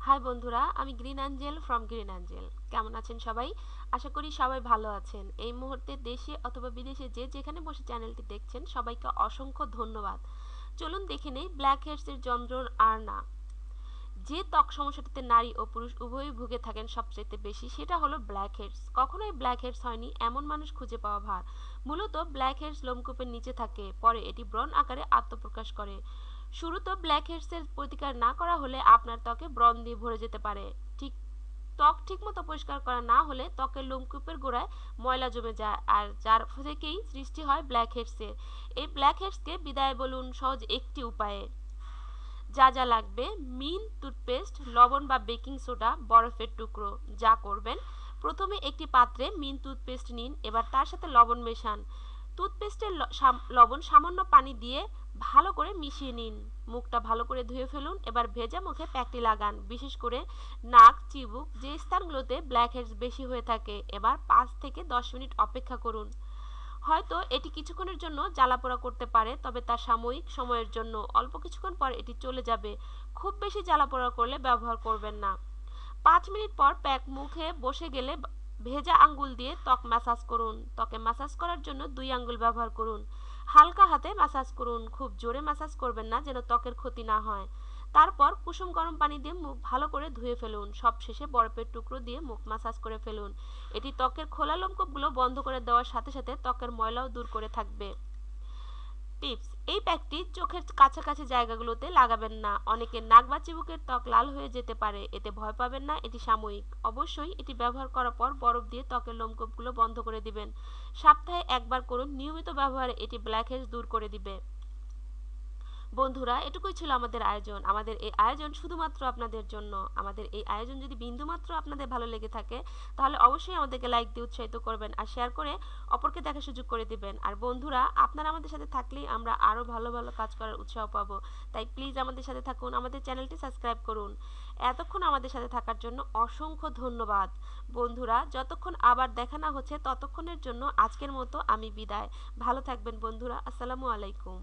High বন্ধুরা, আমি green Angel from green Angel. কেমন আছেন সবাই? আশা করি সবাই ভালো আছেন। এই মুহূর্তে দেশে অথবা বিদেশে যে যেখানে বসে চ্যানেলটি দেখছেন সবাইকে অসংখ্য ধন্যবাদ। চলুন দেখে নেই ব্ল্যাক হেডসের যন্ত্রণা আর না। যে ত্বক সমস্যাটিতে নারী ও পুরুষ উভয়ই ভুগে থাকেন সবচেয়ে বেশি, সেটা হলো ব্ল্যাক হেডস। কখনোই ব্ল্যাক হেডস হয়নি এমন মানুষ খুঁজে পাওয়া ভার। মূলত ব্ল্যাক হেডস লোমকূপের নিচে থাকে, পরে এটি ব্রণ আকারে আত্মপ্রকাশ করে। শুরুতে ব্ল্যাক হেডসের প্রতিকার না করা হলে আপনার ত্বকে ব্রণ দিয়ে ভরে যেতে পারে। ঠিক ত্বক ঠিকমতো পরিষ্কার করা না হলে ত্বকের লোমকূপের গোড়ায় ময়লা জমে যায়, আর যার থেকেই সৃষ্টি হয় ব্ল্যাক হেডসের। এই ব্ল্যাক হেডসকে বিদায় বলুন সহজ একটি উপায়ে। যা যা লাগবে: মিন টুথপেস্ট, লবণ বা বেকিং সোডা, বরফের টুকরো। যা করবেন: প্রথমে একটি পাত্রে মিন টুথপেস্ট নিন, এবার তার সাথে লবণ মেশান। টুথপেস্টের লবণ সামান্য পানি দিয়ে ভালো করে মিশিয়ে নিন। মুখটা ভালো করে ধুয়ে ফেলুন। এবার ভেজা মুখে প্যাকটি লাগান, বিশেষ করে নাক, চিবুক, যে স্থানগুলোতে ব্ল্যাক হেডস বেশি হয়ে থাকে। এবার 5 থেকে 10 মিনিট অপেক্ষা করুন। হয়তো এটি কিছুক্ষণের জন্য জ্বালাপোড়া করতে পারে, তবে তা সাময়িক সময়ের জন্য। অল্প কিছুক্ষণ পর এটি চলে যাবে। খুব বেশি জ্বালাপোড়া করলে ব্যবহার করবেন না। 5 মিনিট পর প্যাক মুখে বসে গেলে ভেজা আঙ্গুল দিয়ে ত্বক ম্যাসাজ করুন। ত্বকে ম্যাসাজ করার জন্য 2 আঙ্গুল ব্যবহার করুন। হালকা হাতে ম্যাসাজ করুন, খুব জোরে ম্যাসাজ করবেন না যেন ত্বকের ক্ষতি না হয়। তারপর কুসুম গরম পানি দিয়ে মুখ ভালো করে ধুয়ে ফেলুন। সবশেষে বরফের টুকরো দিয়ে মুখ ম্যাসাজ করে ফেলুন। এটি ত্বকের খোলা লোমকূপগুলো বন্ধ করে দেওয়ার সাথে সাথে ত্বকের ময়লাও দূর করে থাকবে। টিপস: এই প্যাকটি চোখের কাছাকাছি জায়গাগুলোতে লাগাবেন না। অনেকের নাক বা চিবুকের ত্বক লাল হয়ে যেতে পারে, এতে ভয় পাবেন না, এটি সাময়িক। অবশ্যই এটি ব্যবহার করার পর বরফ দিয়ে ত্বকের লোমকূপগুলো বন্ধ করে দিবেন। সপ্তাহে একবার করুন, নিয়মিত ব্যবহারে এটি ব্ল্যাক হেডস দূর করে দিবে। বন্ধুরা, এটুকুই ছিল আমাদের আয়োজন। আমাদের এই আয়োজন শুধুমাত্র আপনাদের জন্য। আমাদের এই আয়োজন যদি বিন্দুমাত্র আপনাদের ভালো লেগে থাকে, তাহলে অবশ্যই আমাদেরকে লাইক দিয়ে উৎসাহিত করবেন আর শেয়ার করে অপরকে দেখার সুযোগ করে দিবেন। আর বন্ধুরা, আপনারা আমাদের সাথে থাকলেই আমরা আরও ভালো ভালো কাজ করার উৎসাহ পাবো। তাই প্লিজ আমাদের সাথে থাকুন, আমাদের চ্যানেলটি সাবস্ক্রাইব করুন। এতক্ষণ আমাদের সাথে থাকার জন্য অসংখ্য ধন্যবাদ। বন্ধুরা, যতক্ষণ আবার দেখা না হচ্ছে ততক্ষণের জন্য আজকের মতো আমি বিদায়। ভালো থাকবেন বন্ধুরা। আসসালামু আলাইকুম।